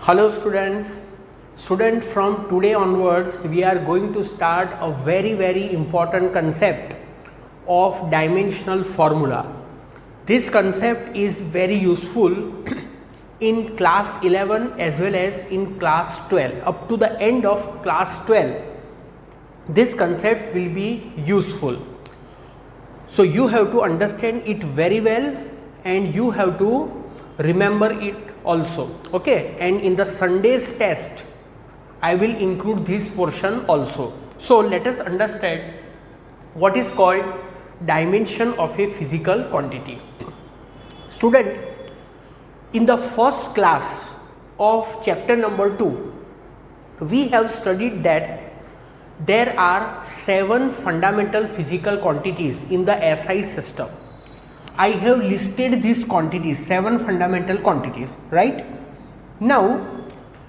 Hello students. Student, from today onwards we are going to start a very important concept of dimensional formula. This concept is very useful in class 11 as well as in class 12. Up to the end of class 12 this concept will be useful. So you have to understand it very well and you have to remember it also, okay. And in the Sunday's test I will include this portion also. So let us understand what is called dimension of a physical quantity. Student, in the first class of chapter number 2 we have studied that there are 7 fundamental physical quantities in the SI system. I have listed these quantities, 7 fundamental quantities, right? Now,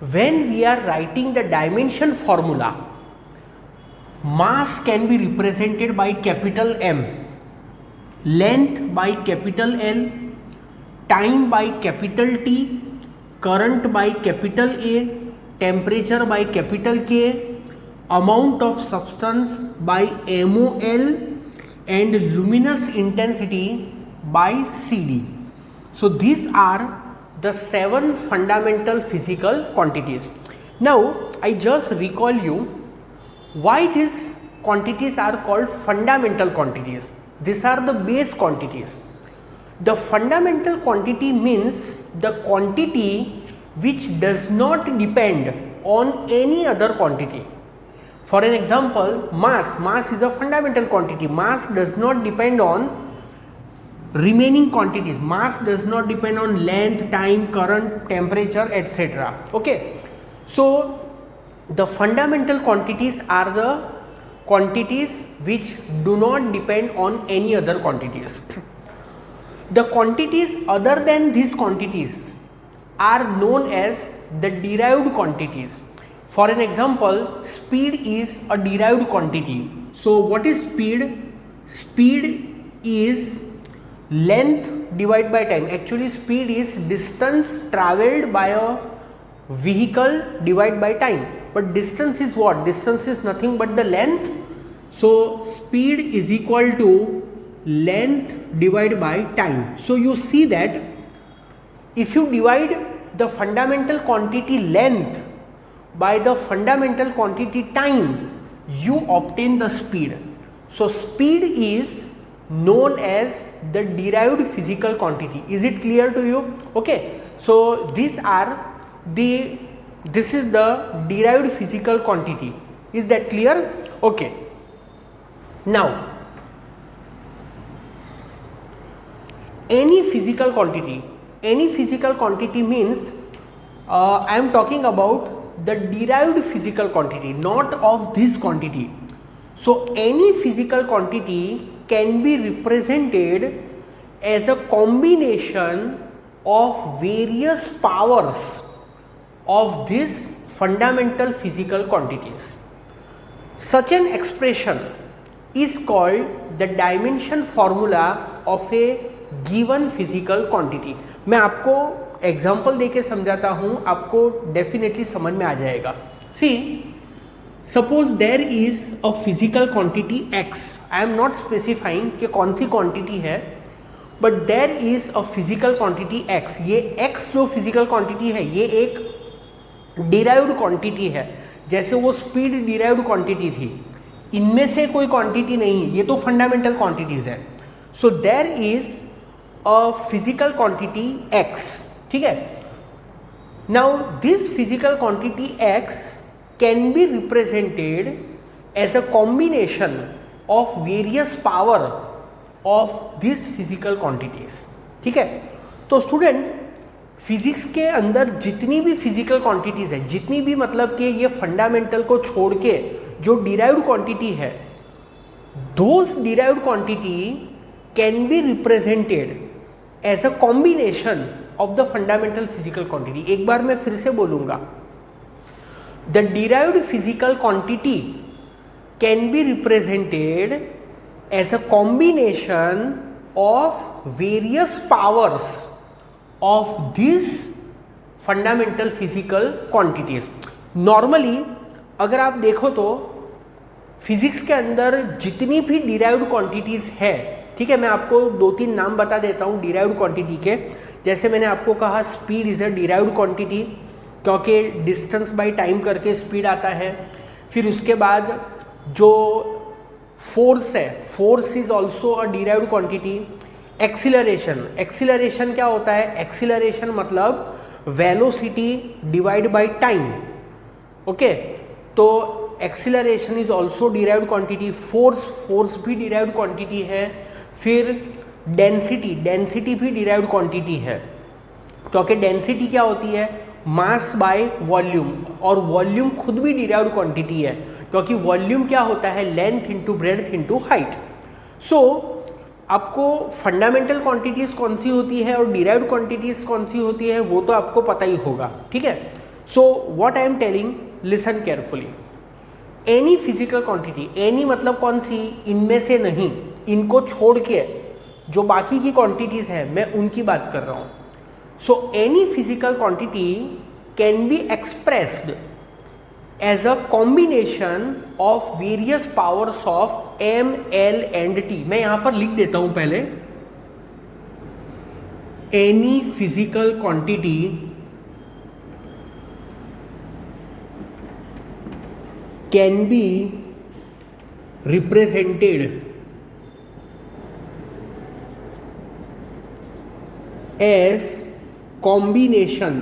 when we are writing the dimension formula, mass can be represented by capital M, length by capital L, time by capital T, current by capital A, temperature by capital K, amount of substance by MOL, and luminous intensity by CD. So these are the 7 fundamental physical quantities. Now I just recall you why these quantities are called fundamental quantities. These are the base quantities. The fundamental quantity means the quantity which does not depend on any other quantity. For an example, mass is a fundamental quantity. Mass does not depend on remaining quantities. Mass does not depend on length, time, current, temperature, etc. Okay. So the fundamental quantities are the quantities which do not depend on any other quantities. The quantities other than these quantities are known as the derived quantities. For an example, speed is a derived quantity. So what is speed? Speed is length divided by time. Actually speed is distance travelled by a vehicle divided by time. But distance is what? Distance is nothing but the length. So speed is equal to length divided by time. So you see that if you divide the fundamental quantity length by the fundamental quantity time, you obtain the speed. So speed is known as the derived physical quantity. Is it clear to you? Okay. So this is the derived physical quantity. Is that clear? Okay. Now any physical quantity means I am talking about the derived physical quantity, not of this quantity. So any physical quantity can be represented as a combination of various powers of these fundamental physical quantities. Such an expression is called the dimension formula of a given physical quantity. मैं आपको example देके समझाता हूँ, आपको definitely समझ में आ जाएगा. See suppose there is a physical quantity x. I am not specifying कि कौन सी क्वांटिटी है, but there is a physical quantity x. ये x जो फिजिकल क्वांटिटी है ये एक डिराइव्ड क्वांटिटी है, जैसे वो स्पीड डिराइव्ड क्वांटिटी थी. इनमें से कोई क्वांटिटी नहीं, ये तो फंडामेंटल क्वांटिटीज है. So there is a physical quantity x. ठीक है. Now this physical quantity x can be represented as a combination of various power of this physical quantities. ठीक है. तो स्टूडेंट, फिजिक्स के अंदर जितनी भी फिजिकल क्वांटिटीज है, जितनी भी मतलब कि ये फंडामेंटल को छोड़ के जो डिराइव्ड क्वांटिटी है, those derived quantity can be represented as a combination of the fundamental physical quantity. एक बार मैं फिर से बोलूँगा, the derived physical quantity can be represented as a combination of various powers of this fundamental physical quantities. Normally अगर आप देखो तो physics के अंदर जितनी भी डिराइव्ड क्वांटिटीज है, ठीक है, मैं आपको 2-3 नाम बता देता हूँ डिराइव्ड क्वांटिटी के। जैसे मैंने आपको कहा speed is a derived quantity, क्योंकि डिस्टेंस बाय टाइम करके स्पीड आता है। फिर उसके बाद जो फोर्स है, force is also a derived quantity. Acceleration, acceleration क्या होता है? एक्सीलरेशन मतलब velocity divide by time. Okay, तो acceleration is also derived quantity. Force, force भी डिराइव्ड क्वांटिटी है। फिर डेंसिटी, डेंसिटी भी डिराइव्ड क्वांटिटी है, क्योंकि डेंसिटी क्या होती है? मास बाय वॉल्यूम, और वॉल्यूम खुद भी डिराइव्ड क्वांटिटी है, क्योंकि वॉल्यूम क्या होता है? Length into breadth into height. So आपको फंडामेंटल क्वांटिटीज कौन सी होती है और डिराइव्ड क्वांटिटीज कौन सी होती है वो तो आपको पता ही होगा, ठीक है। So what I am telling, listen carefully. Any physical quantity, any मतलब कौन सी? इनमें से नहीं, इनको छोड़ के जो बाकी की क्वांटिटीज है मैं उनकी बात कर रहा हूं। So any physical quantity can be expressed as a combination of various powers of m, l and t। मैं यहां पर लिख देता हूं पहले, any physical quantity can be represented as combination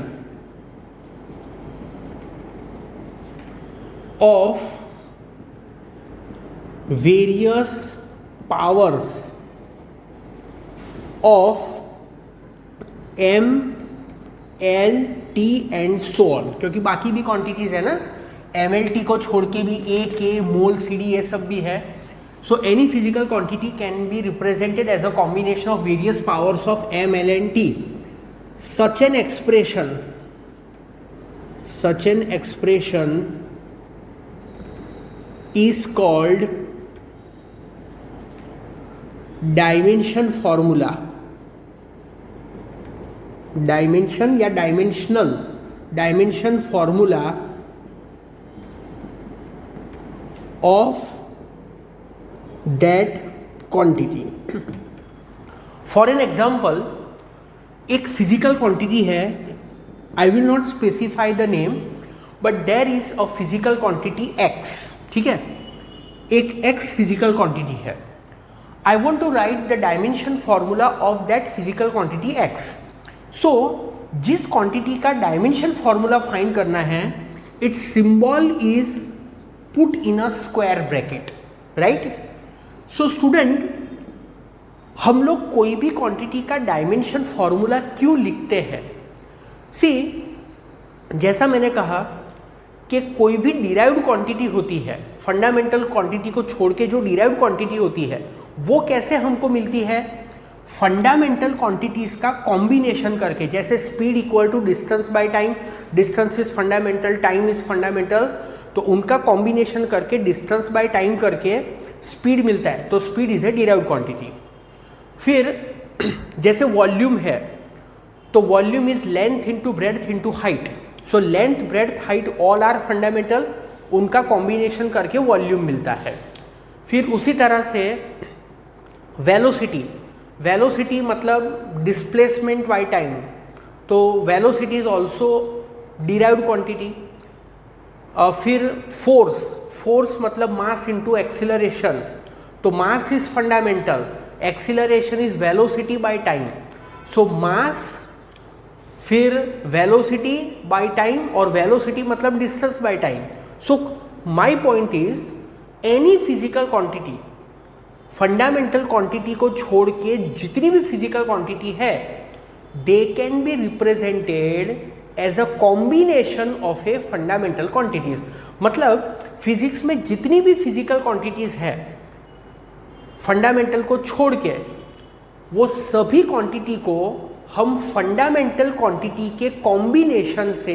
of various powers of m, l, t and so on। क्योंकि बाकी भी क्वांटिटीज है ना, m, l, t को छोड़ के भी a, k, mole, c, d ये सब भी है। So any physical quantity can be represented as a combination of various powers of m, l and t. Such an expression is called dimension formula, dimension या dimensional, dimension formula of that quantity। For an example, एक physical quantity है, I will not specify the name, but there is a physical quantity x, ठीक है, एक x physical quantity है। I want to write the dimension formula of that physical quantity x। So जिस quantity का dimension formula find करना है, its symbol is put in a square bracket, right. So student, हम लोग कोई भी quantity का डायमेंशन फॉर्मूला क्यों लिखते हैं? सी, जैसा मैंने कहा कि कोई भी डिराइव्ड क्वांटिटी होती है, फंडामेंटल क्वांटिटी को छोड़ के जो डिराइव्ड क्वांटिटी होती है वो कैसे हमको मिलती है? फंडामेंटल क्वांटिटीज का कॉम्बिनेशन करके। जैसे speed equal to distance by time, distance is fundamental, time is fundamental, तो उनका कॉम्बिनेशन करके डिस्टेंस बाय टाइम करके स्पीड मिलता है, तो speed is a derived quantity. फिर जैसे वॉल्यूम है, तो volume is length into breadth into height. So length, breadth, height all are fundamental, उनका कॉम्बिनेशन करके वॉल्यूम मिलता है। फिर उसी तरह से वेलोसिटी, वेलोसिटी मतलब डिस्प्लेसमेंट बाय टाइम, तो velocity is also derived quantity. फिर फोर्स, फोर्स मतलब मास इंटू एक्सीलरेशन, तो mass is fundamental, acceleration is velocity by time. So mass, फिर वेलोसिटी बाय टाइम, और वेलोसिटी मतलब distance by time. So my point is, any physical quantity, fundamental quantity को छोड़ के जितनी भी फिजिकल क्वांटिटी है, they can be represented as a combination of a fundamental quantities. मतलब फिजिक्स में जितनी भी फिजिकल क्वांटिटीज है फंडामेंटल को छोड़ के, वो सभी क्वांटिटी को हम फंडामेंटल क्वांटिटी के कॉम्बिनेशन से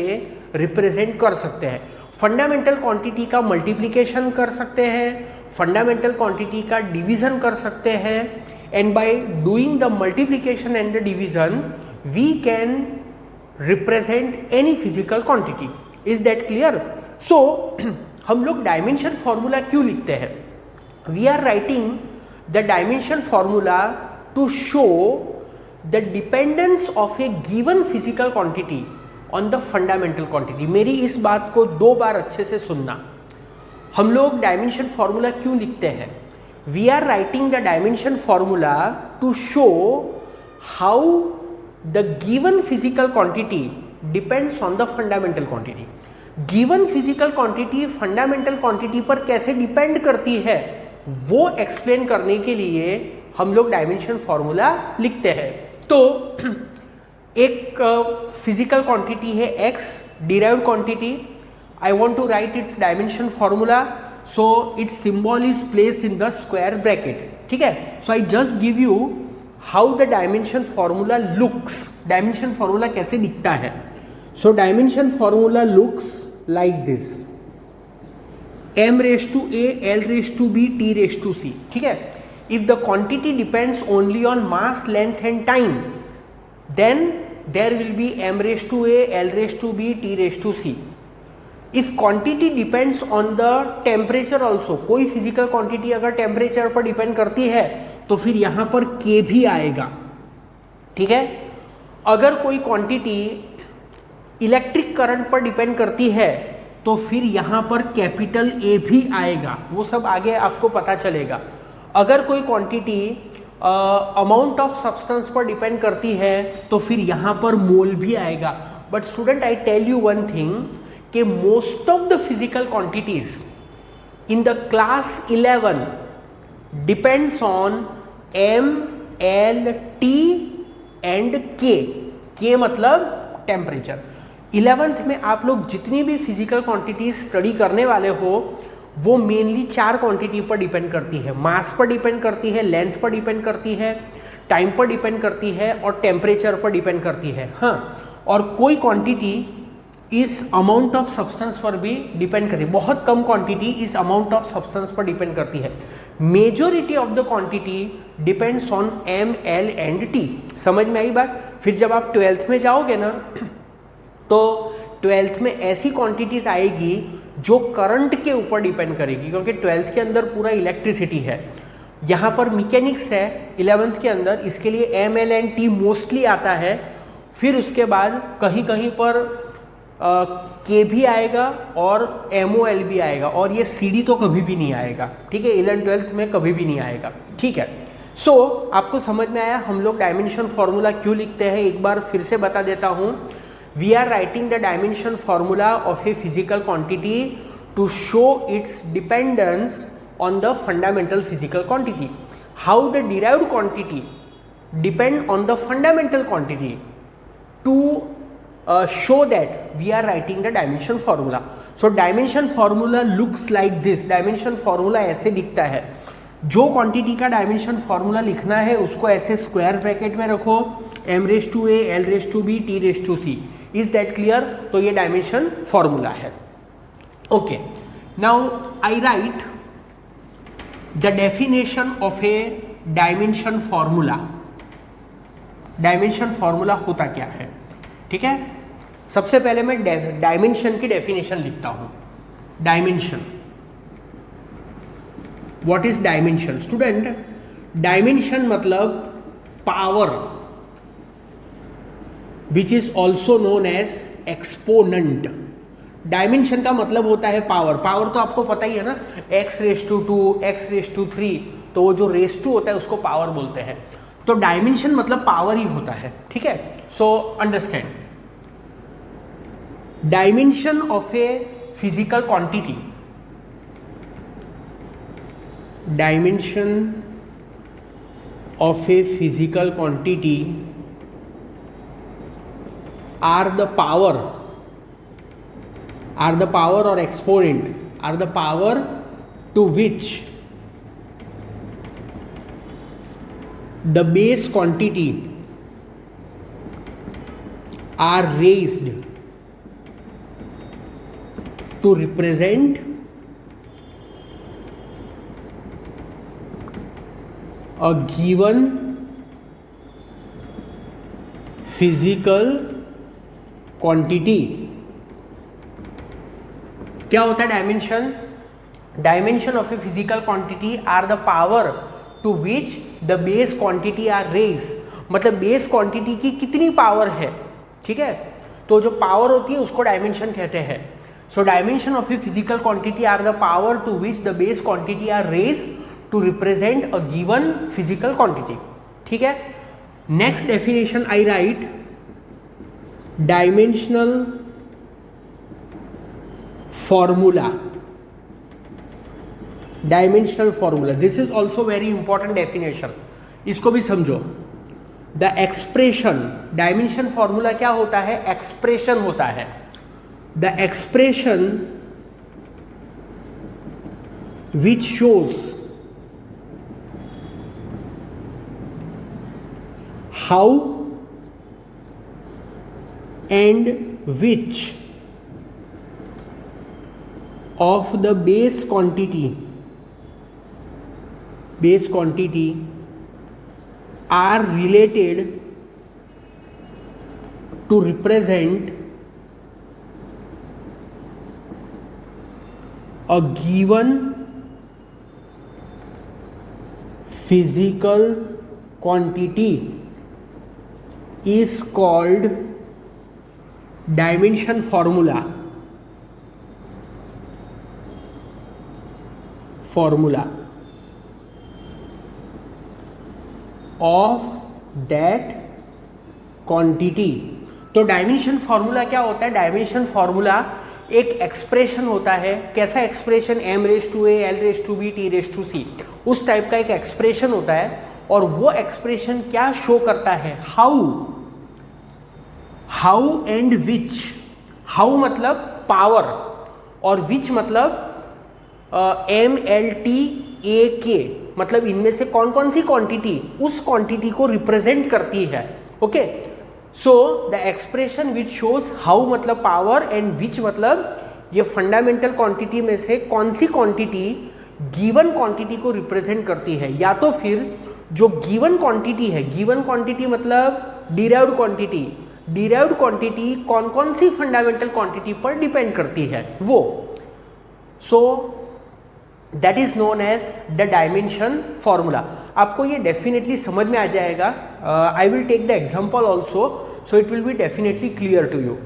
रिप्रेजेंट कर सकते हैं। फंडामेंटल क्वांटिटी का मल्टीप्लिकेशन कर सकते हैं, फंडामेंटल क्वांटिटी का डिवीजन कर सकते हैं, and by doing the multiplication and the division we can represent any physical quantity. Is that clear? So हम लोग डायमेंशन फॉर्मूला क्यों लिखते हैं? We are writing the dimension formula to show the dependence of a given physical quantity on the fundamental quantity. मेरी इस बात को 2 बार अच्छे से सुनना। हम लोग डायमेंशन फॉर्मूला क्यों लिखते हैं? We are writing the dimension formula to show how the given physical quantity depends on the fundamental quantity. Given physical quantity fundamental quantity पर कैसे डिपेंड करती है वो एक्सप्लेन करने के लिए हम लोग डायमेंशन फॉर्मूला लिखते हैं। तो एक फिजिकल क्वांटिटी है x, derived quantity. I want to write its dimension formula, so its symbol is place in the square bracket. ठीक है, so I just give you how the dimension formula looks. Dimension formula कैसे दिखता है? So dimension formula looks like this, m raised to a, l raised to b, t raised to c। ठीक है, if the quantity depends only on mass, length and time, then there will be m raised to a, l raised to b, t raised to c। if quantity depends on the temperature also, कोई physical quantity अगर temperature पर depend करती है तो फिर यहाँ पर k भी आएगा। ठीक है, अगर कोई quantity इलेक्ट्रिक करंट पर डिपेंड करती है तो फिर यहाँ पर कैपिटल A भी आएगा, वो सब आगे आपको पता चलेगा। अगर कोई क्वांटिटी अमाउंट ऑफ सब्सटेंस पर डिपेंड करती है तो फिर यहाँ पर मोल भी आएगा। But student, I tell you one thing कि most of the physical quantities in the class 11 depends on m, l, t and k। k मतलब टेम्परेचर। 11th में आप लोग जितनी भी फिजिकल क्वांटिटीज स्टडी करने वाले हो वो मेनली 4 क्वांटिटी पर डिपेंड करती है। मास पर डिपेंड करती है, लेंथ पर डिपेंड करती है, टाइम पर डिपेंड करती है और टेम्परेचर पर डिपेंड करती है। हाँ, और कोई क्वांटिटी इस अमाउंट ऑफ सब्सटेंस पर भी डिपेंड करती है। बहुत कम क्वांटिटी इस अमाउंट ऑफ सब्सटेंस पर डिपेंड करती है। Majority of the quantity depends on m, l and t। समझ में आई बात? फिर जब आप 12th में जाओगे ना तो 12th में ऐसी क्वांटिटीज आएगी जो करंट के ऊपर डिपेंड करेगी, क्योंकि 12th के अंदर पूरा इलेक्ट्रिसिटी है। यहाँ पर मैकेनिक्स है 11th के अंदर, इसके लिए m, l and t mostly आता है। फिर उसके बाद कहीं कहीं पर k भी आएगा और MOL भी आएगा, और ये CD तो कभी भी नहीं आएगा। ठीक है, 11th 12th में कभी भी नहीं आएगा। ठीक है, सो आपको समझ में आया हम लोग डायमेंशन फॉर्मूला क्यों लिखते हैं? एक बार फिर से बता देता हूँ। We are writing the dimension formula of a physical quantity to show its dependence on the fundamental physical quantity. How the derived quantity depend on the fundamental quantity. To show that we are writing the dimension formula. So dimension formula looks like this. Dimension formula ऐसे दिखता है। जो quantity का dimension formula लिखना है उसको ऐसे square bracket में रखो, m raised to a, l raised to b, t raised to c। Is that clear? तो ये डायमेंशन फॉर्मूला है। Okay, now I right the definition of A dimension formula. Dimension formula होता क्या है? ठीक है, सबसे पहले मैं डायमेंशन की डेफिनेशन लिखता हूं। Dimension, what is dimension? Student, dimension मतलब power, which is also known as exponent. Dimension का मतलब होता है पावर। पावर तो आपको पता ही है ना, x raise to 2, x raise to 3, तो वो जो रेस टू होता है उसको पावर बोलते हैं। तो डायमेंशन मतलब पावर ही होता है। ठीक है, so understand, dimension of a physical quantity, dimension of a physical quantity are the power or exponent, are the power to which the base quantity are raised to represent a given physical quantity. क्या होता है dimension? Dimension of a physical quantity are the power to which the base quantity are raise, मतलब base quantity की कितनी power है, ठीक है, तो जो पावर होती है उसको डायमेंशन कहते हैं। So dimension of a physical quantity are the power to which the base quantity are raise to represent a given physical quantity, ठीक है। Next definition I write dimensional formula. Dimensional formula, this is also very important definition, इसको भी समझो। The expression, dimension formula क्या होता है? Expression होता है। The expression which shows how and which of the base quantity are related to represent a given physical quantity is called dimension formula of that quantity। तो dimension formula क्या होता है? Dimension formula एक expression होता है। कैसा expression? m⁴a l⁴b t⁴c, उस type का एक एक्सप्रेशन होता है। और वो एक्सप्रेशन क्या शो करता है? How and which. हाउ मतलब पावर और विच मतलब m⁴a मतलब इनमें से कौन कौन सी क्वांटिटी उस क्वांटिटी को रिप्रेजेंट करती है। Okay, so the expression which shows how मतलब पावर एंड विच मतलब ये फंडामेंटल क्वांटिटी में से कौन सी क्वांटिटी गिवन क्वांटिटी को रिप्रेजेंट करती है। या तो फिर जो गिवन क्वांटिटी है, गिवन क्वांटिटी मतलब डिराइव्ड क्वांटिटी, डिराइव्ड क्वांटिटी कौन कौन सी फंडामेंटल क्वांटिटी पर डिपेंड करती है वो। So that is known as the dimension formula. आपको ये डेफिनेटली समझ में आ जाएगा। I will take the example also, so it will be definitely clear to you.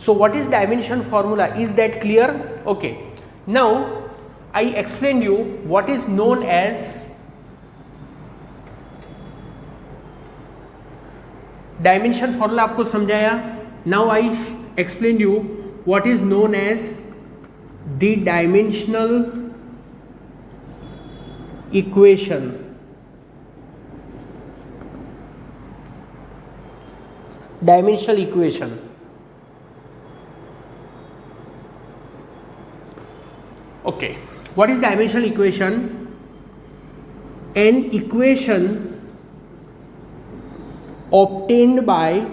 So what is dimension formula? Is that clear? Okay, now I explain you what is known as dimension formula. आपको समझाया। Now I explain you what is known as the dimensional equation। dimensional equation, okay, what is dimensional equation? An equation obtained by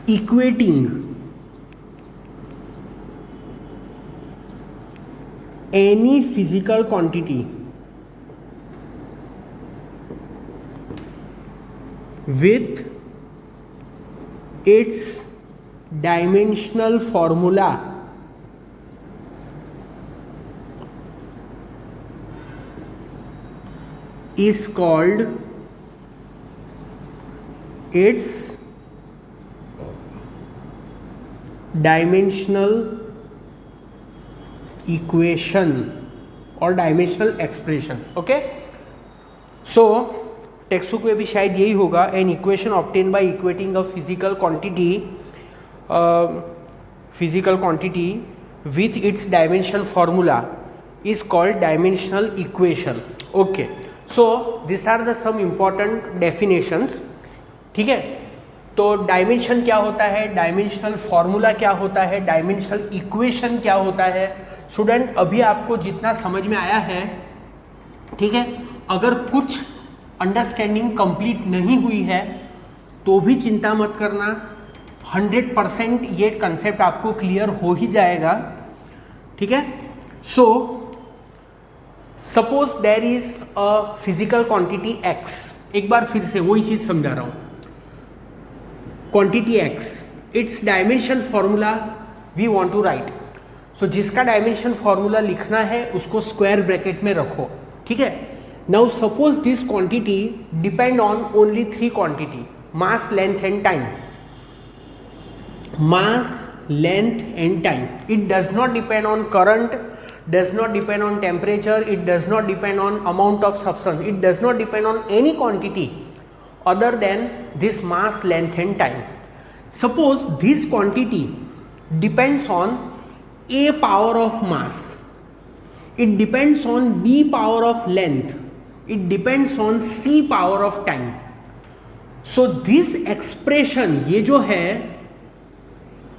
equating any physical quantity with its dimensional formula is called its dimensional equation और dimensional expression. Okay, so text book में भी शायद यही होगा। An equation obtain by equating a physical quantity with its dimension formula is called dimensional equation. Okay, so this are the some important definitions. ठीक है, तो dimension क्या होता है, डायमेंशनल फॉर्मूला क्या होता है, डायमेंशनल इक्वेशन क्या होता है। स्टूडेंट, अभी आपको जितना समझ में आया है, ठीक है, अगर कुछ अंडरस्टैंडिंग कंप्लीट नहीं हुई है तो भी चिंता मत करना, 100% ये कंसेप्ट आपको क्लियर हो ही जाएगा। ठीक है, so suppose there is a physical quantity x। एक बार फिर से वही चीज समझा रहा हूं। Quantity x, its dimension formula we want to write. So जिसका डायमेंशन फॉर्मूला लिखना है उसको स्क्वायर ब्रैकेट में रखो. ठीक है. Now suppose this quantity depend on only 3 quantity, mass, length and time. Mass, length and time. It does not depend on current, does not depend on temperature, it does not depend on amount of substance, it does not depend on any quantity other than this mass, length and time. Suppose this quantity depends on A power of mass, it depends on B power of length, it depends on C power of time. So this expression, ये जो है,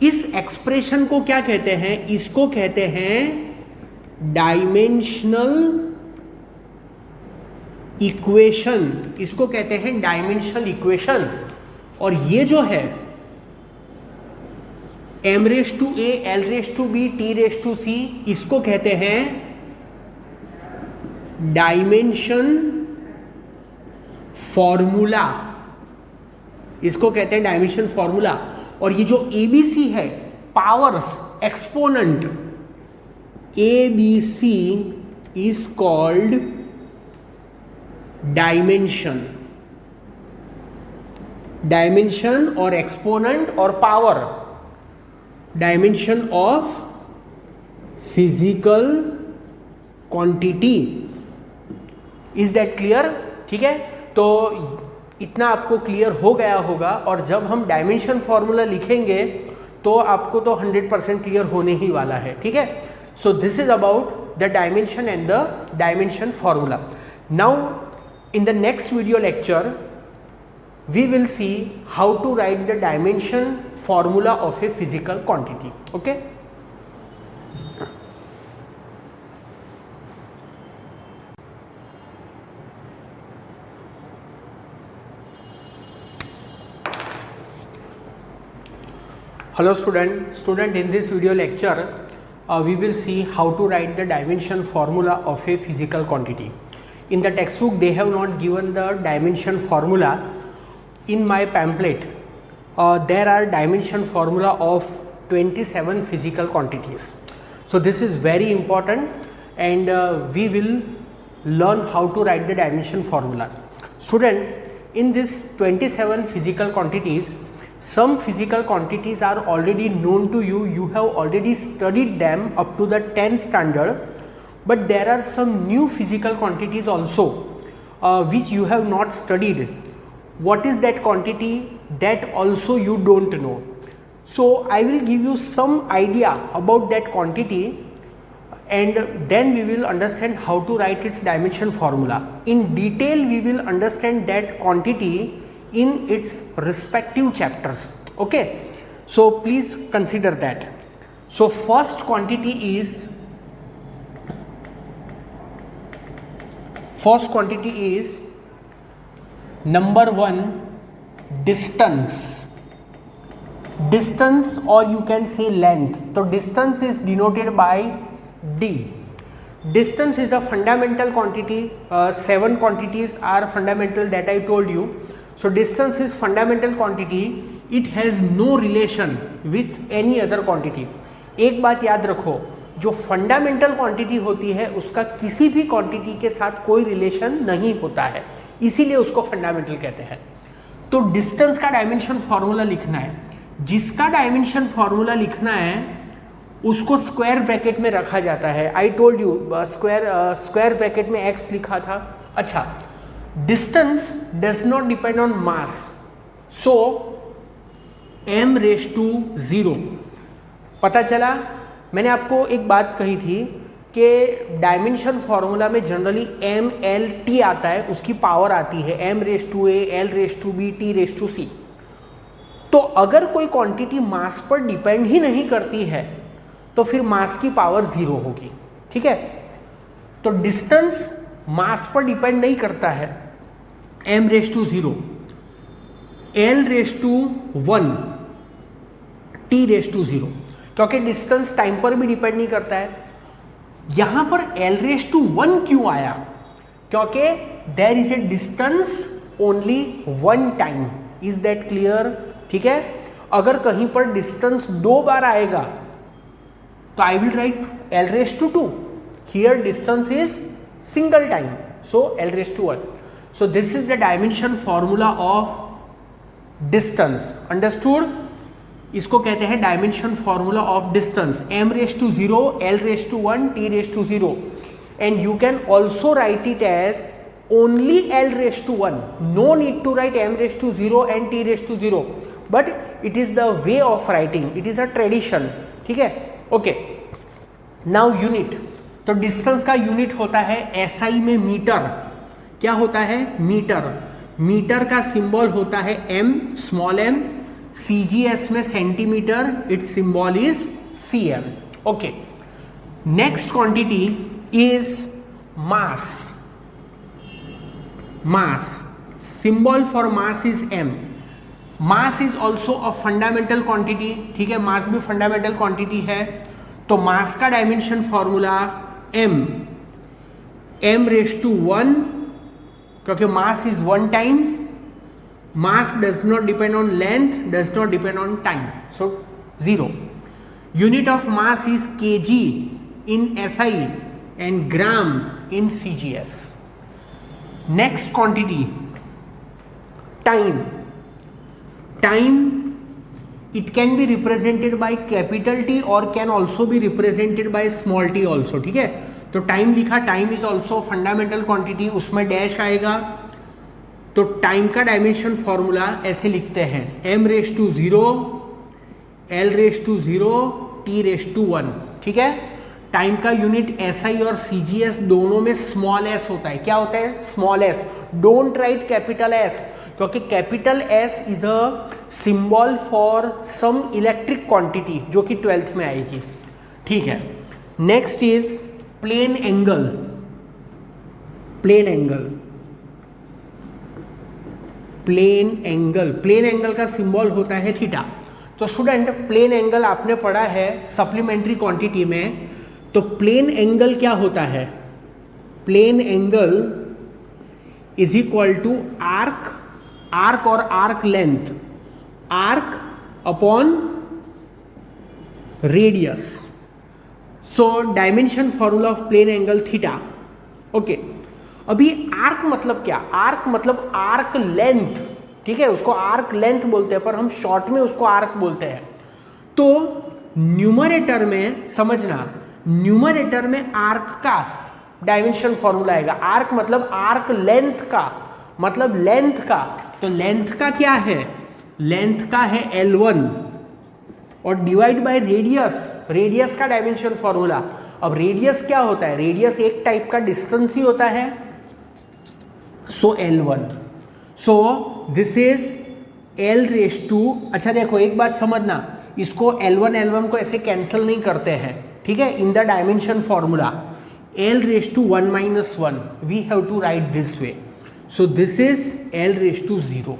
इस expression को क्या कहते हैं? इसको कहते हैं डायमेंशनल इक्वेशन. इसको कहते हैं डायमेंशनल इक्वेशन. और ये जो है m raise to a, l raise to b, t raise to c, इसको कहते हैं डायमेंशन फॉर्मूला. इसको कहते हैं डायमेंशन फॉर्मूला. और ये जो ABC है, powers, exponent, ABC is called dimension. Dimension और एक्सपोनेंट और power, dimension of physical quantity. Is that clear? ठीक है. तो इतना आपको क्लियर हो गया होगा. और जब हम डायमेंशन फॉर्मूला लिखेंगे तो आपको तो 100% क्लियर होने ही वाला है. ठीक है. So this is about the dimension and the dimension formula. Now in the next video lecture we will see how to write the dimension formula of a physical quantity. Okay. Hello student, in this video lecture we will see how to write the dimension formula of a physical quantity. In the textbook they have not given the dimension formula. In my pamphlet there are dimension formula of 27 physical quantities. So this is very important and we will learn how to write the dimension formula. Student, in this 27 physical quantities, some physical quantities are already known to you. You have already studied them up to the 10th standard, but there are some new physical quantities also which you have not studied. What is that quantity? That also you don't know. So I will give you some idea about that quantity and then we will understand how to write its dimension formula. In detail we will understand that quantity in its respective chapters. Okay, so please consider that. So first quantity is number 1, distance. Distance, or you can say length. So distance is denoted by D. Distance is a fundamental quantity. 7 quantities are fundamental that I told you. So distance is fundamental quantity. It has no relation with any other quantity. एक बात याद रखो, जो fundamental quantity होती है उसका किसी भी क्वांटिटी के साथ कोई रिलेशन नहीं होता है, इसीलिए उसको फंडामेंटल कहते हैं. तो डिस्टेंस का डायमेंशन फॉर्मूला लिखना है. जिसका डायमेंशन फॉर्मूला लिखना है उसको स्क्वायर ब्रैकेट में रखा जाता है. I told you square bracket में x लिखा था. अच्छा, distance does not depend on mass, so m raised to 0. पता चला. मैंने आपको एक बात कही थी कि डायमेंशन फॉर्मूला में जनरली m l t आता है, उसकी पावर आती है m raise to a, l raise to b, t raise to c. तो अगर कोई क्वांटिटी मास पर डिपेंड ही नहीं करती है तो फिर मास की पावर 0 होगी. ठीक है. तो डिस्टेंस मास पर डिपेंड नहीं करता है. m raise to 0, l raise to 1, t raise to 0, क्योंकि डिस्टेंस टाइम पर भी डिपेंड नहीं करता है. यहां पर l रेस टू 1 क्यों आया? क्योंकि there is a distance only 1 time. Is that clear? ठीक है। अगर कहीं पर डिस्टेंस 2 बार आएगा तो I will write l²2. Here distance is single time, so l²1. So this is the dimension formula of distance. Understood? इसको कहते हैं dimension formula of distance, m⁴, l⁴1, t⁴. And you can also write it as only l⁴1. No need to write m⁴ and t⁴, but it is the way of writing, it is a tradition. ठीक है, okay. Now unit, तो distance का unit होता है SI में metre. क्या होता है? मीटर. मीटर का सिंबल होता है m, स्मॉल m. CGS में centimetre, it's symbol is cm. Okay. Next quantity is mass. Mass, symbol for mass is m. Mass is also a fundamental quantity. ठीक है, मास भी फंडामेंटल क्वांटिटी है. तो मास का डायमेंशन फॉर्मूला m⁴1, क्योंकि मास is 1 times. Mass does not depend on length, does not depend on time, so 0. Unit of mass is kg in SI and gram in CGS. Next quantity, time. Time, it can be represented by capital T or can also be represented by small t also. ठीक है, तो time लिखा, time is also fundamental quantity, उसमें dash आएगा. तो time का dimension formula ऐसे लिखते हैं m⁴, l⁴, t⁴1. ठीक है. टाइम का यूनिट SI और CGS दोनों में स्मॉल s होता है. क्या होता है? Small s. Don't write capital S, क्योंकि capital S is a symbol for some electric quantity जो कि 12th में आएगी. ठीक है. Next is plane angle. Plane angle, plane angle, plane angle का सिंबल होता है थीटा. तो स्टूडेंट, प्लेन एंगल आपने पढ़ा है सप्लीमेंट्री क्वांटिटी में. तो प्लेन एंगल क्या होता है? Plane angle is equal to arc, arc और arc length, arc upon radius. So dimension formula of plane angle theta. Okay. अभी आर्क मतलब क्या? आर्क मतलब आर्क लेंथ. ठीक है, उसको आर्क लेंथ बोलते हैं, पर हम शॉर्ट में उसको आर्क बोलते हैं. तो न्यूमरेटर में समझना, न्यूमरेटर में आर्क का डायमेंशन फॉर्मूला आएगा. आर्क मतलब आर्क लेंथ का, मतलब लेंथ का. तो लेंथ का क्या है? लेंथ का है L1 और डिवाइड बाय रेडियस, रेडियस का डायमेंशन फॉर्मूला. अब रेडियस क्या होता है? रेडियस एक टाइप का डिस्टेंस ही होता है, सो L1. So this is l⁴. अच्छा देखो, एक बात समझना, इसको L1 को ऐसे कैंसिल नहीं करते हैं. ठीक है, in the dimension formula l⁻1 - 1 we have to write this way. So this is l⁻0.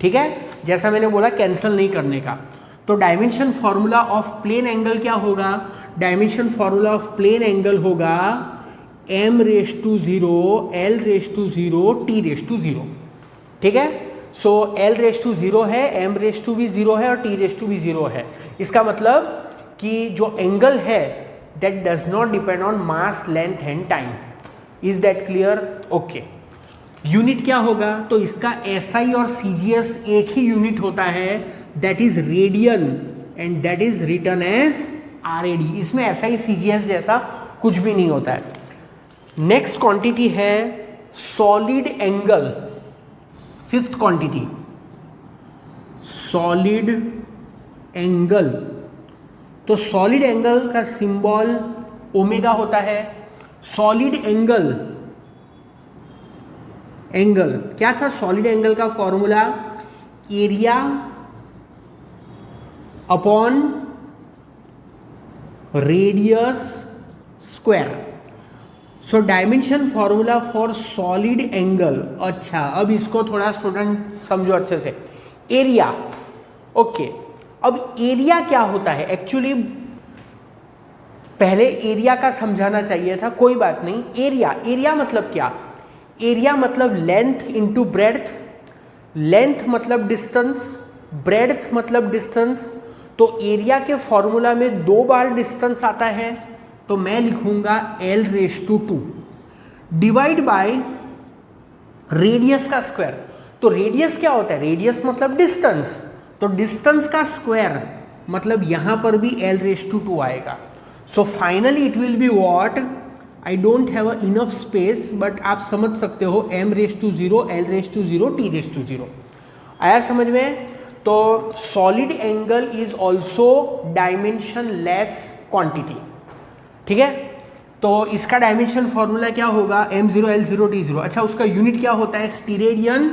ठीक है, जैसा मैंने बोला कैंसिल नहीं करने का. तो dimension formula of plane angle क्या होगा? Dimension formula of plane angle होगा m⁴, l⁴, t⁴. ठीक है. सो l⁴0 है, m⁴ भी 0 है और t⁴ भी 0 है. इसका मतलब कि जो एंगल है that does not depend on mass, length and time. Is that clear? Okay. Unit क्या होगा? तो इसका SI और CGS एक ही यूनिट होता है, that is radian, and that is written as RAD. इसमें SI CGS जैसा कुछ भी नहीं होता है. नेक्स्ट क्वांटिटी है solid angle. 5th quantity, solid angle. तो सॉलिड एंगल का सिंबल ओमेगा होता है. सॉलिड एंगल, एंगल क्या था? सॉलिड एंगल का formula area upon radius square. So dimension formula for solid angle. अच्छा, अब इसको थोड़ा स्टूडेंट समझो अच्छे से. Area, okay. अब एरिया क्या होता है? एक्चुअली पहले एरिया का समझाना चाहिए था, कोई बात नहीं. एरिया, एरिया मतलब क्या? एरिया मतलब लेंथ इनटू ब्रेड्थ. लेंथ मतलब डिस्टेंस, ब्रेड्थ मतलब डिस्टेंस, तो एरिया के फॉर्मूला में 2 बार डिस्टेंस आता है, तो मैं लिखूंगा L/2 डिवाइड बाय रेडियस का स्क्वायर। तो रेडियस क्या होता है? रेडियस मतलब डिस्टेंस, तो डिस्टेंस का स्क्वायर मतलब यहां पर भी L/2 आएगा। So finally it will be what, I don't have enough space but आप समझ सकते हो m/0 L/0 T/0। आया समझ में? तो solid angle is also dimension less quantity, ठीक है। तो इसका डायमेंशन फॉर्मूला क्या होगा? m0 L0 T0। अच्छा, उसका यूनिट क्या होता है? स्टीरेडियन,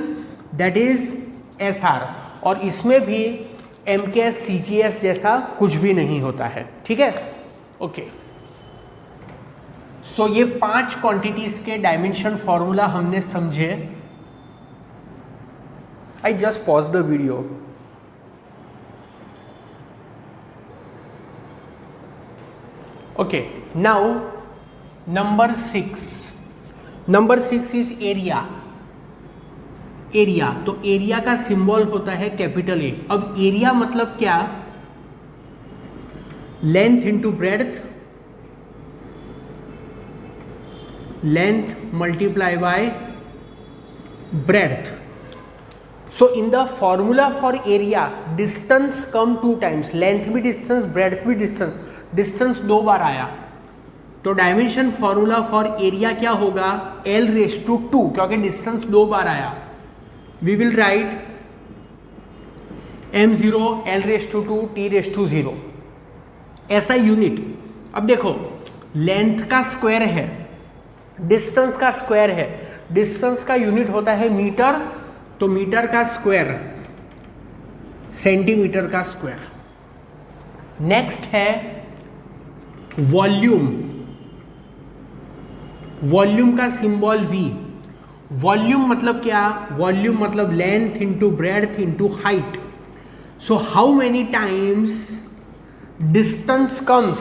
दैट इज SR, और इसमें भी MKS CGS जैसा कुछ भी नहीं होता है, ठीक है। ओके, सो ये 5 क्वांटिटीज के डायमेंशन फॉर्मूला हमने समझे। I just pause the video. Okay, now number 6 is area. Area, तो एरिया का सिंबल होता है कैपिटल ए। अब एरिया मतलब क्या? Length into breadth, length multiply by breadth. So in the formula for area distance come 2 times, length भी distance, breadth भी distance, distance 2 बार आया, तो डायमेंशन फॉर्मूला फॉर एरिया क्या होगा? L/2, क्योंकि डिस्टेंस 2 बार आया। We will write m0 L/2 T/0 ऐसा unit. अब देखो, लेंथ का स्क्वायर है, डिस्टेंस का स्क्वायर है, डिस्टेंस का यूनिट होता है मीटर, तो मीटर का स्क्वायर सेंटीमीटर का स्क्वायर। नेक्स्ट है वॉल्यूम। वॉल्यूम का सिंबल V। वॉल्यूम मतलब क्या? वॉल्यूम मतलब length into breadth into height. So how many times distance comes?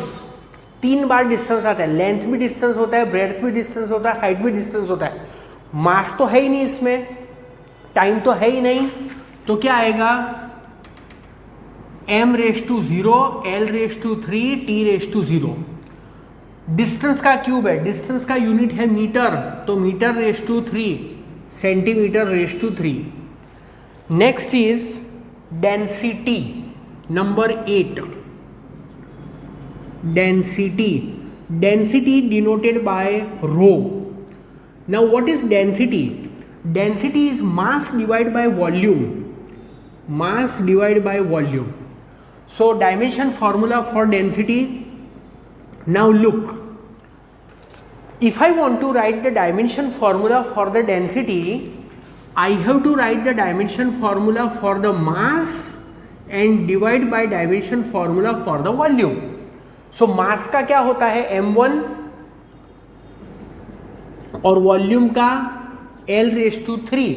3 bar distance आता है, लेंथ भी डिस्टेंस होता है, ब्रेड्थ भी डिस्टेंस होता है, हाइट भी डिस्टेंस होता है। मास तो है ही नहीं इसमें, टाइम तो है ही नहीं, तो क्या आएगा? m/0 L/3 T/0। डिस्टेंस का क्यूब है, डिस्टेंस का यूनिट है मीटर, तो मीटर/3 सेंटीमीटर/3। Next is density, number 8। Density, density denoted by rho. Now what is density? Density is mass divide by volume, mass divided by volume. So dimension formula for density. Now look, if I want to write the dimension formula for the density, I have to write the dimension formula for the mass and divide by dimension formula for the volume. So mass का क्या होता है? m1 और volume का L/3.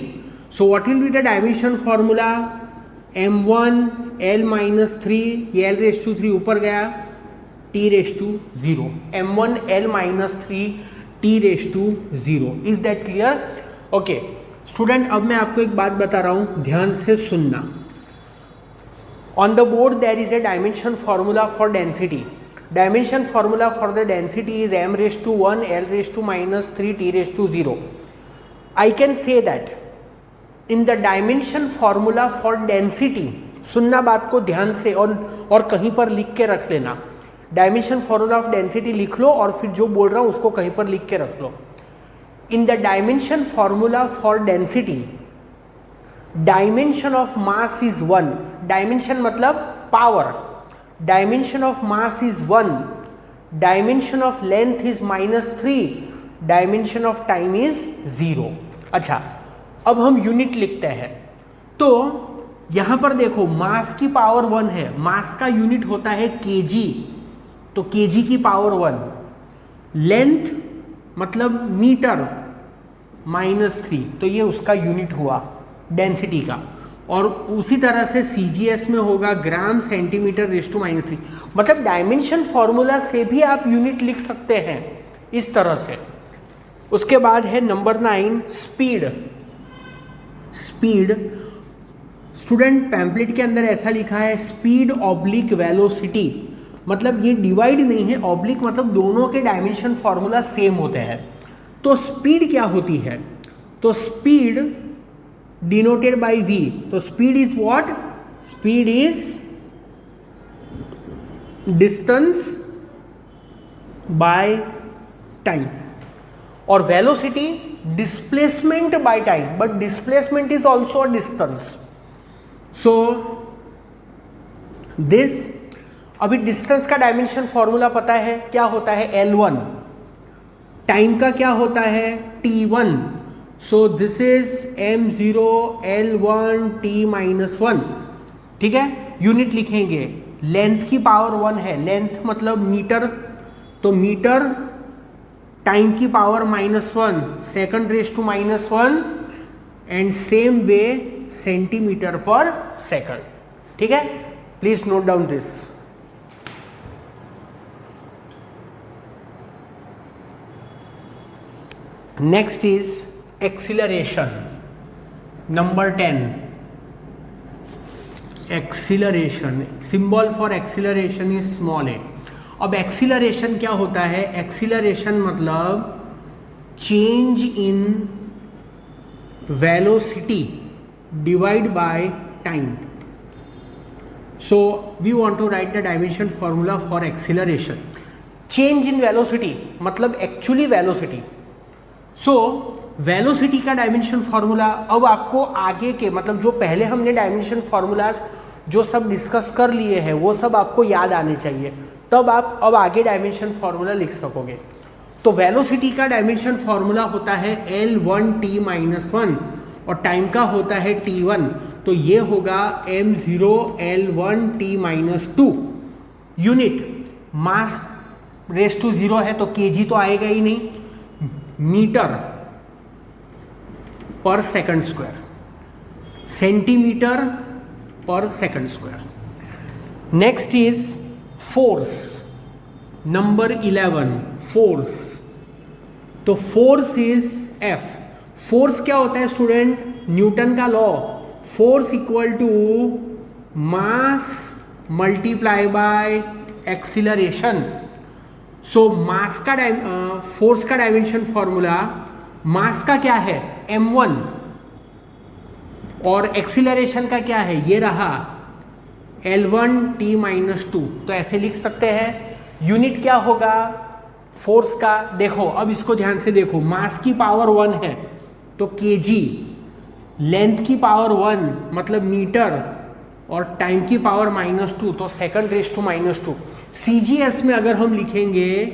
So what will be the dimension formula? m1 L-3, ये L/3 ऊपर गया, T/0, m1 L-3 T/0। Is that clear? Okay student, अब मैं आपको एक बात बता रहा हूं, ध्यान से सुनना। On the board there is a dimension formula for density. Dimension formula for the density is m/1 L/-3 T/0। I can say that in the dimension formula for density, सुनना बात को ध्यान से, और कहीं पर लिख के रख लेना। डायमेंशन फॉर्मूला ऑफ डेंसिटी लिख लो और फिर जो बोल रहा हूं उसको कहीं पर लिख के रख लो। In the dimension formula for density, dimension of mass is 1। Dimension मतलब power. Dimension of mass is 1, dimension of length is -3, dimension of time is 0। अच्छा, अब हम यूनिट लिखते हैं। तो यहां पर देखो, मास की पावर 1 है, मास का यूनिट होता है kg, तो kg की पावर 1। लेंथ मतलब मीटर -3, तो ये उसका यूनिट हुआ डेंसिटी का। और उसी तरह से CGS में होगा ग्राम सेंटीमीटर/-3। मतलब डायमेंशन फॉर्मूला से भी आप यूनिट लिख सकते हैं इस तरह से। उसके बाद है number 9 speed. Speed, student pamphlet के अंदर ऐसा लिखा है स्पीड ऑब्लिक वेलोसिटी, मतलब ये डिवाइड नहीं है, ऑब्लिक मतलब दोनों के डायमेंशन फॉर्मूला सेम होते हैं। तो स्पीड क्या होती है, तो स्पीड डिनोटेड बाय v, तो speed is what, speed is distance by time, और velocity displacement by time, but displacement is also a distance. So this, अभी डिस्टेंस का डायमेंशन फॉर्मूला पता है क्या होता है, L1, टाइम का क्या होता है T1, so this is m0 L1 t-1, ठीक है। यूनिट लिखेंगे, लेंथ की पावर 1 है, लेंथ मतलब मीटर, तो मीटर टाइम की power -1 second raise to -1 and same way centimetre पर सेकंड, ठीक है। Please note down this. Next is acceleration, number 10, acceleration, symbol for acceleration is small a. अब एक्सीलरेशन क्या होता है, एक्सीलरेशन मतलब change in velocity divide by time. So we want to write the dimension formula for acceleration. Change in velocity मतलब actually velocity. So velocity का dimension formula अब आपको आगे के, मतलब जो पहले हमने डायमेंशन फॉर्मूलाज जो सब डिस्कस कर लिए हैं वो सब आपको याद आने चाहिए, तब आप अब आगे डायमेंशन फॉर्मूला लिख सकोगे। तो वेलोसिटी का डायमेंशन फॉर्मूला होता है L1 t-1 और टाइम का होता है t1, तो ये होगा m0 L1 t-2। Unit mass raise to 0 है तो kg तो आएगा ही नहीं, metre per second square, centimetre पर second square. Next is force, number 11, force. तो फोर्स इज F। फोर्स क्या होता है स्टूडेंट, न्यूटन का law, force equal to mass multiply by acceleration. So mass का फोर्स का डायमेंशन फॉर्मूला, मास का क्या है m1 और एक्सीलरेशन का क्या है, ये रहा L1 t-2, तो ऐसे लिख सकते हैं। यूनिट क्या होगा फोर्स का, देखो अब इसको ध्यान से देखो, मास की पावर 1 है तो kg, लेंथ की पावर 1 मतलब मीटर और टाइम की पावर -2 तो सेकंड रेज टू -2। CGS में अगर हम लिखेंगे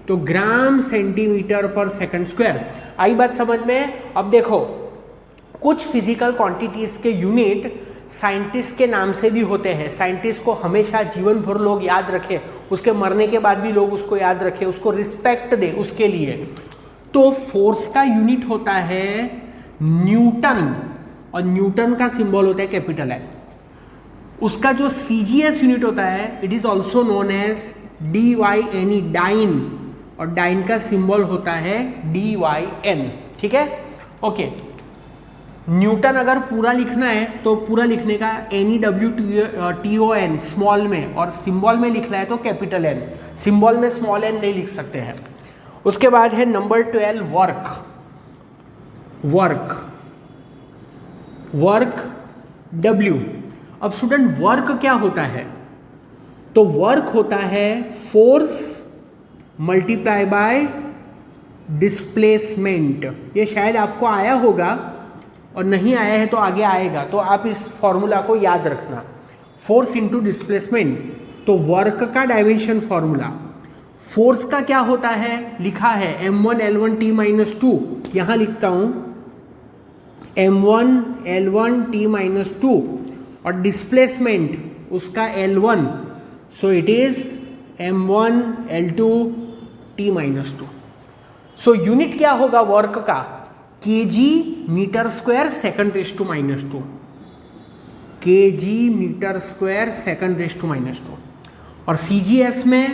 तो ग्राम सेंटीमीटर पर सेकंड स्क्वायर। आई बात समझ में। अब देखो कुछ फिजिकल क्वांटिटीज के यूनिट साइंटिस्ट के नाम से भी होते हैं, साइंटिस्ट को हमेशा जीवन भर लोग याद रखें, उसके मरने के बाद भी लोग उसको याद रखें, उसको रिस्पेक्ट दे उसके लिए। तो फोर्स का यूनिट होता है न्यूटन और न्यूटन का सिंबल होता है कैपिटल N। उसका जो CGS यूनिट होता है it is also known as DYNE, dyne, और डाइन का सिंबल होता है DYN, ठीक है। ओके, न्यूटन अगर पूरा लिखना है तो पूरा लिखने का NEWTON स्मॉल में, और सिंबल में लिखना है तो कैपिटल N, सिंबल में स्मॉल n नहीं लिख सकते हैं। उसके बाद है number 12, work. Work, work W। अब स्टूडेंट वर्क क्या होता है, तो वर्क होता है फोर्स मल्टीप्लाई बाय डिस्प्लेसमेंट। ये शायद आपको आया होगा और नहीं आया है तो आगे आएगा, तो आप इस फॉर्मूला को याद रखना, फोर्स इंटू डिस्प्लेसमेंट। तो वर्क का डायमेंशन फॉर्मूला, फोर्स का क्या होता है, लिखा है m1 L1 t-2, यहां लिखता हूं m1 L1 t-2, और डिस्प्लेसमेंट उसका L1, so it is m1 L2 t-2। So unit क्या होगा वर्क का, kg metre square second raise to -2, kg metre square second raise to -2, और CGS में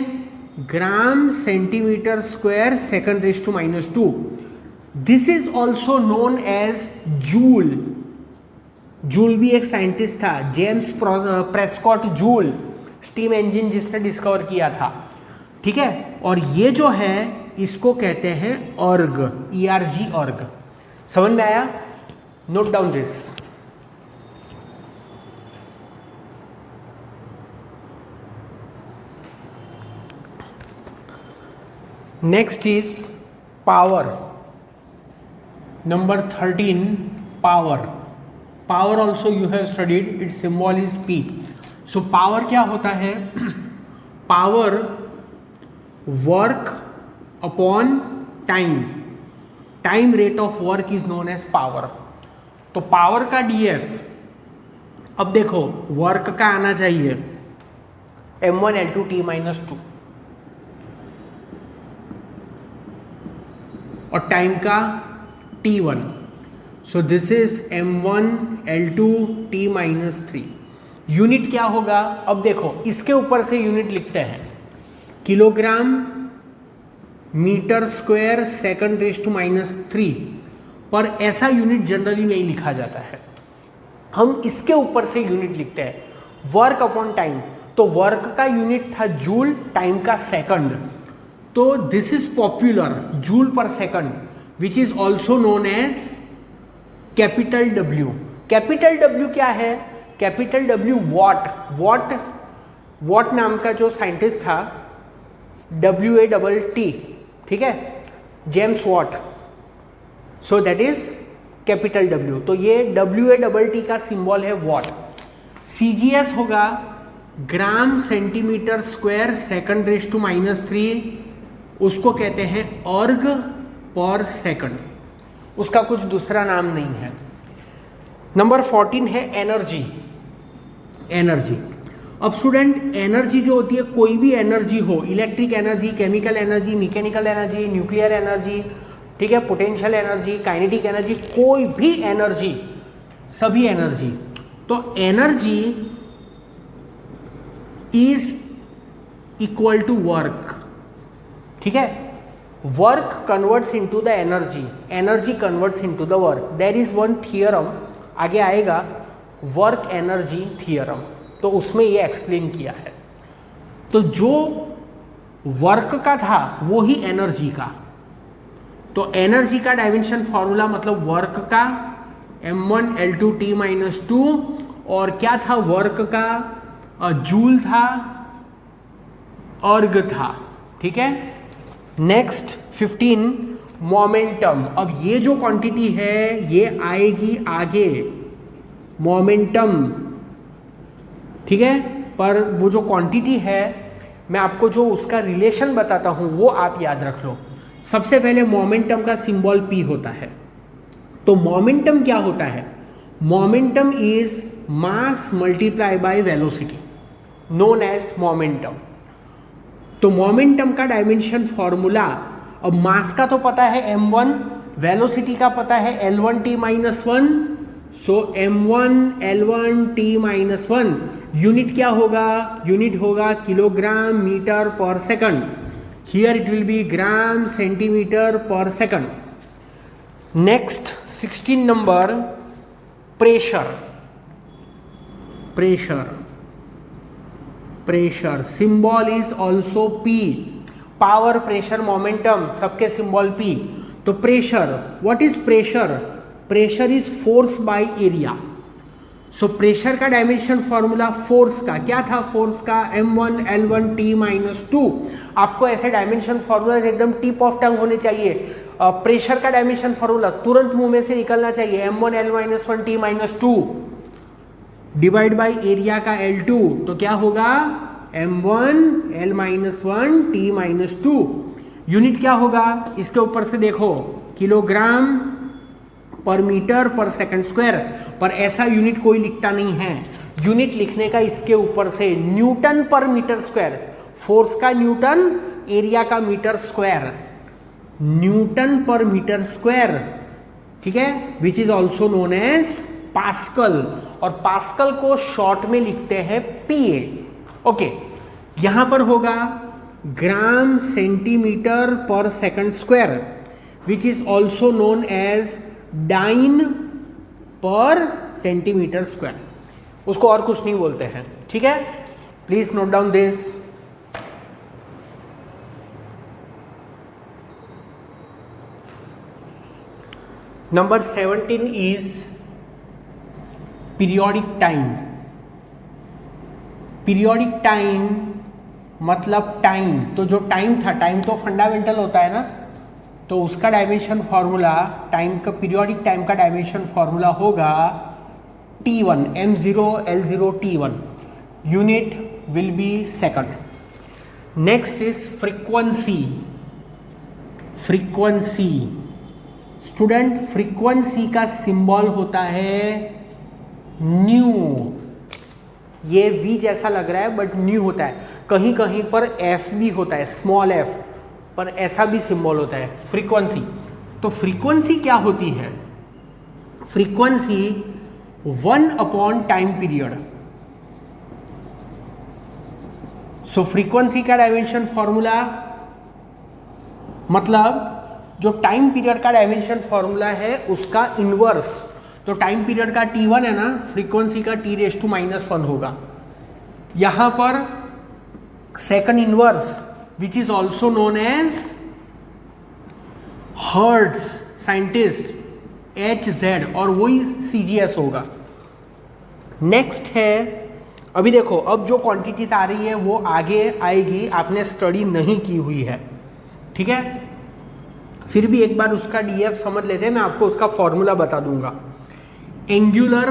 gram centimetre square second raise to -2। This is also known as joule, joule भी एक scientist था, James Prescott Joule, steam engine जिसने discover किया था, ठीक है। और ये जो है इसको कहते हैं अर्ग, ERG अर्ग। समझ में आया? Note down this. Next is power, number 13 power. Power also you have studied, its symbol is P। So power क्या होता है? Power work upon time, time rate of work is known as power. तो power का DF, अब देखो work का आना चाहिए m1 L2 T-2 और टाइम का T1। So this is m1 L2 T-3। Unit क्या होगा? अब देखो इसके ऊपर से यूनिट लिखते हैं, kilogram metre square second raise to -3, पर ऐसा यूनिट जनरली नहीं लिखा जाता है, हम इसके ऊपर से यूनिट लिखते हैं, वर्क अपॉन टाइम। तो वर्क का यूनिट था जूल, टाइम का सेकंड, तो दिस इज पॉपुलर जूल पर second, which is also known as capital W। Capital W क्या है? कैपिटल W वॉट नाम का जो साइंटिस्ट था, WATT, ठीक है, James Watt, so that is capital W। तो ये WATT का सिंबल है वॉट। CGS होगा gram centimetre square second raise to -3, उसको कहते हैं अर्ग पर सेकंड, उसका कुछ दूसरा नाम नहीं है। नंबर 14 है एनर्जी। एनर्जी, अब स्टूडेंट एनर्जी जो होती है, कोई भी एनर्जी हो, electric energy, chemical energy, mechanical energy, nuclear energy, ठीक है, पोटेंशियल एनर्जी, काइनेटिक एनर्जी, कोई भी एनर्जी, सभी एनर्जी। तो energy is equal to work, ठीक है। Work converts into the energy, energy converts into the work. There is one theorem, आगे आएगा, वर्क एनर्जी थियरम, तो उसमें ये एक्सप्लेन किया है। तो जो वर्क का था वो ही एनर्जी का, तो एनर्जी का डायमेंशन फॉर्मूला मतलब वर्क का m1 L2 T-2, और क्या था वर्क का? जूल था, अर्ग था, ठीक है। Next 15 momentum. अब ये जो क्वांटिटी है ये आएगी आगे, मोमेंटम, ठीक है, पर वो जो क्वांटिटी है मैं आपको जो उसका रिलेशन बताता हूं वो आप याद रख लो। सबसे पहले मोमेंटम का सिंबल P होता है। तो मोमेंटम क्या होता है? Momentum is mass multiply by velocity, known as momentum. तो मोमेंटम का डायमेंशन फॉर्मूला, अब मास का तो पता है m1, वेलोसिटी का पता है L1 T-1, सो m1 L1 T-1, यूनिट क्या होगा? यूनिट होगा kilogram metre per second, here it will be gram centimetre पर सेकंड। नेक्स्ट 16 नंबर, pressure. Pressure, pressure symbol is also P। Power, pressure, momentum सबके symbol P। तो pressure, what is pressure? Pressure is force by area. So pressure का dimension formula force का क्या था? Force का m1 L1 T-2। आपको ऐसे डायमेंशन फॉर्मूला एकदम टिप ऑफ टंग होने चाहिए। प्रेशर का डायमेंशन फॉर्मूला तुरंत मुंह में से निकलना चाहिए, m1 L-1 T-2 divide by area का L2, तो क्या होगा? m1 L-1 T-2। यूनिट क्या होगा? इसके ऊपर से देखो, किलोग्राम पर मीटर पर सेकंड स्क्वायर, पर ऐसा यूनिट कोई लिखता नहीं है। यूनिट लिखने का इसके ऊपर से न्यूटन पर मीटर स्क्वायर, फोर्स का न्यूटन, एरिया का मीटर स्क्वायर, न्यूटन पर मीटर स्क्वायर, ठीक है, which is also known as pascal, और पास्कल को शॉर्ट में लिखते हैं PA। ओके, यहां पर होगा ग्राम सेंटीमीटर पर second square, which is also known as dyne पर सेंटीमीटर स्क्वायर, उसको और कुछ नहीं बोलते हैं, ठीक है। Please note down this. Number 17 is periodic time. Periodic time मतलब टाइम, तो जो टाइम था, टाइम तो फंडामेंटल होता है ना, तो उसका डायमेंशन फॉर्मूला, टाइम का, पीरियोडिक टाइम का डायमेंशन फॉर्मूला होगा T1, M0 L0 T1, unit will B second. Next is frequency. Frequency student, frequency का सिंबल होता है न्यू। ये V जैसा लग रहा है बट न्यू होता है, कहीं कहीं पर F भी होता है, स्मॉल f, पर ऐसा भी सिंबल होता है फ्रीक्वेंसी। तो फ्रीक्वेंसी क्या होती है? Frequency 1 time period. So frequency का डायमेंशन फॉर्मूला, मतलब जो टाइम पीरियड का डायमेंशन फॉर्मूला है उसका इनवर्स, तो टाइम पीरियड का T1 है ना, फ्रीक्वेंसी का T⁻⁻1 होगा। यहां पर second inverse which is also known as hertz scientist Hz, और वही CGS होगा। नेक्स्ट है, अभी देखो, अब जो क्वांटिटीज आ रही है वो आगे आएगी, आपने स्टडी नहीं की हुई है, ठीक है। फिर भी एक बार उसका DF समझ लेते हैं, मैं आपको उसका फॉर्मूला बता दूंगा। Angular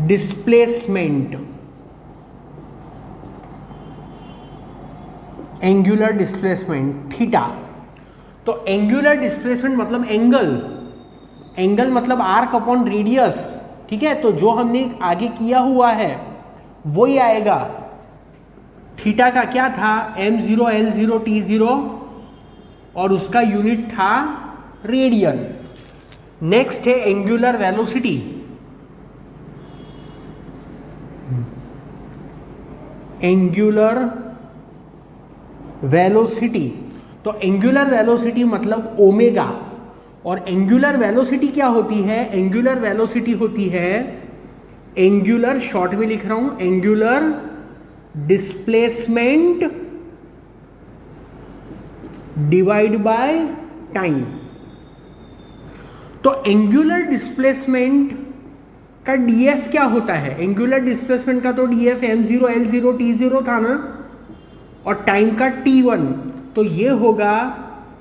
displacement, angular displacement theta. तो एंगुलर डिस्प्लेसमेंट मतलब एंगल, एंगल मतलब आर्क अपॉन रेडियस, ठीक है। तो जो हमने आगे किया हुआ है वही आएगा। थीटा का क्या था? M0 L0 T0, और उसका यूनिट था रेडियन। नेक्स्ट है एंगुलर वेलोसिटी। एंगुलर वेलोसिटी, तो एंगुलर वेलोसिटी मतलब ओमेगा, और एंगुलर वेलोसिटी क्या होती है? एंगुलर वेलोसिटी होती है एंगुलर, शॉर्ट में लिख रहा हूं, angular displacement divide by time. तो एंगुलर डिस्प्लेसमेंट का DF क्या होता है? एंगुलर डिस्प्लेसमेंट का तो DF M0 L0 T0 था ना, और टाइम का T1, तो ये होगा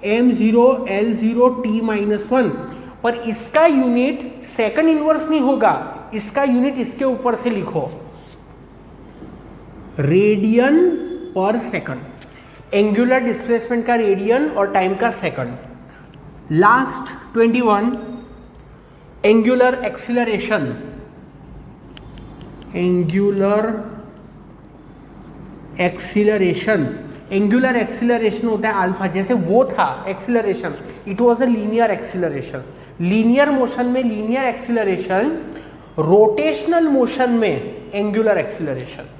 M0 L0 T-1, पर इसका यूनिट सेकंड इनवर्स नहीं होगा, इसका यूनिट इसके ऊपर से लिखो, radian per second. Angular displacement का रेडियन और टाइम का second. Last 21, angular acceleration. Angular acceleration, angular acceleration होता है अल्फा, जैसे वो था acceleration, it was a linear acceleration. Linear motion में लीनियर एक्सीलरेशन, रोटेशनल मोशन में एंगुलर एक्सीलरेशन।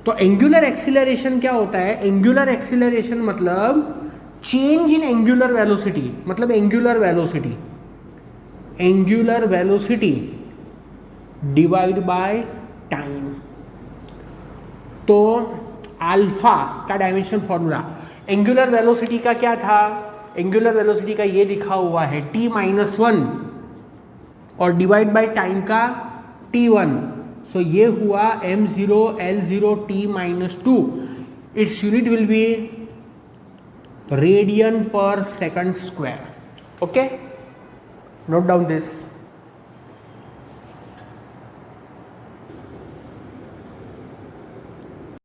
तो एंगुलर एक्सीलरेशन क्या होता है? एंगुलर एक्सीलरेशन मतलब चेंज इन एंगुलर वेलोसिटी, मतलब angular velocity, angular velocity divide by time. तो अल्फा का डायमेंशन फॉर्मूला, एंगुलर वेलोसिटी का क्या था? एंगुलर वेलोसिटी का ये लिखा हुआ है T-1, और डिवाइड बाय टाइम का T1, सो ये हुआ M0 L0 T-2, its unit will be radian per second square. Okay, note down this.